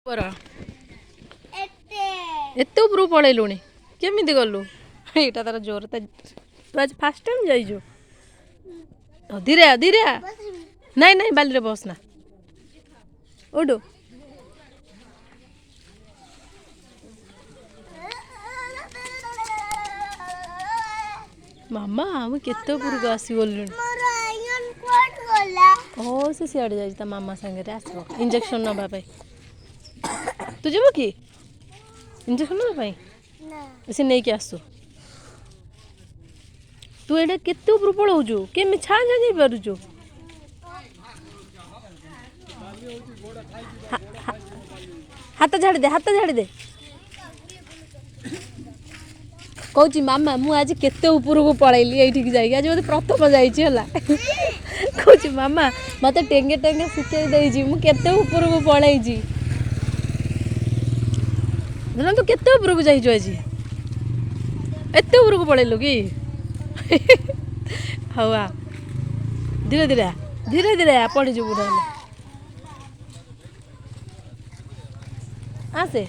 पर एत ऊपर पलैलुणी केमी गलु यहाँ तार जोर तू आज फास्ट टाइम जाइजु धीरे धीरे नहीं नहीं बाली बसना उठू मामा मुझे केते उपरको आसीगलुणी ओ से सियाड़े जाइए मामा सागर आस इंजेक्शन नवा तू जीव कि इंजेक्शन नापी से नहीं आसु तू एटा केते ऊपर पलाऊचु केमी छा जा पारुचु हाथ झाड़ी दे कौच मामा मु आज केते ऊपर को पलैली ये जाइए आज मत प्रथम जाइला कौच मामा मत टेंगे टेंगे शिखे देजी मु केते ऊपर को पलैई धन तू केते ऊपर को जाइजु आज एते ऊपर को पलैलु कि हाँ धीरे धीरे धीरे धीरे पड़ जु आसे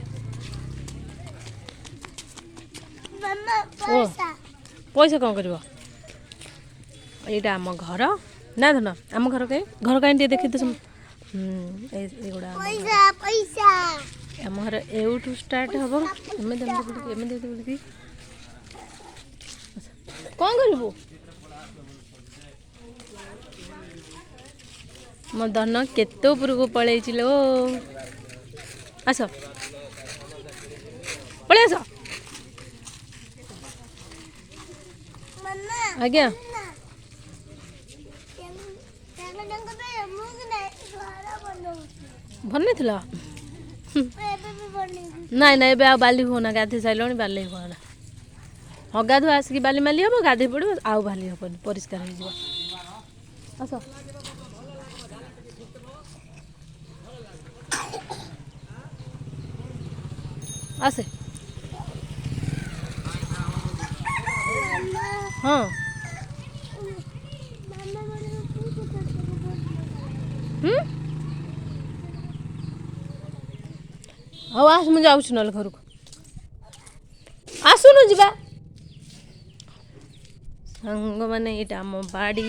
पैसा कौन कर आम घर ना धन आम घर कहीं घर कहीं देखी तो गुड़ा आम घर एवठू स्टार्ट हम कौन करू मो धन केते ऊपर को पलैच लो आस पलि आस आज्ञा भन नाई ना ए बाली होना गाधे सारे बाली होना हाँ गाधुआ आसिक बाली माली हम गाधे पड़ो आउ बाली हेनी परिष्कार हो आस आसे हाँ हाँ आस मुझे जाऊँ ना घर को आसुनु जा सांग मैंने ये आम बाड़ी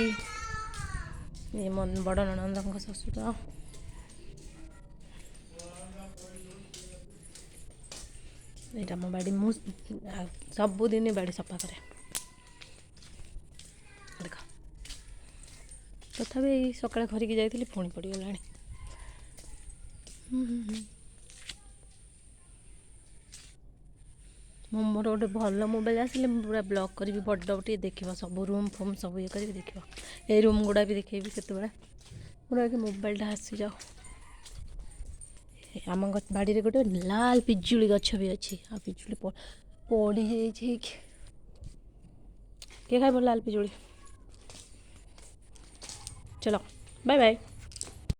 ये मन बड़ ननंद शशुर ये आम बाड़ी मु सबुदिन बाड़ी सफा करे देख तथापि सकाଳେ खरिकी जाइली पुणी पड़गला मोर गोटे भल मोबाइल आसिले पूरा ब्लॉक करी बड़ टे देख सब रूम फूम सब ये कर देख ये रूम गुड़ा भी देखेबी केत मोर मोबाइलटा आसी जाओ आम बाड़ी गोटे लाल पिजुली गछ भी अच्छी आ पिजुली पड़ी जाइए किए खाइब लाल पिजुली चलो बाय बाय।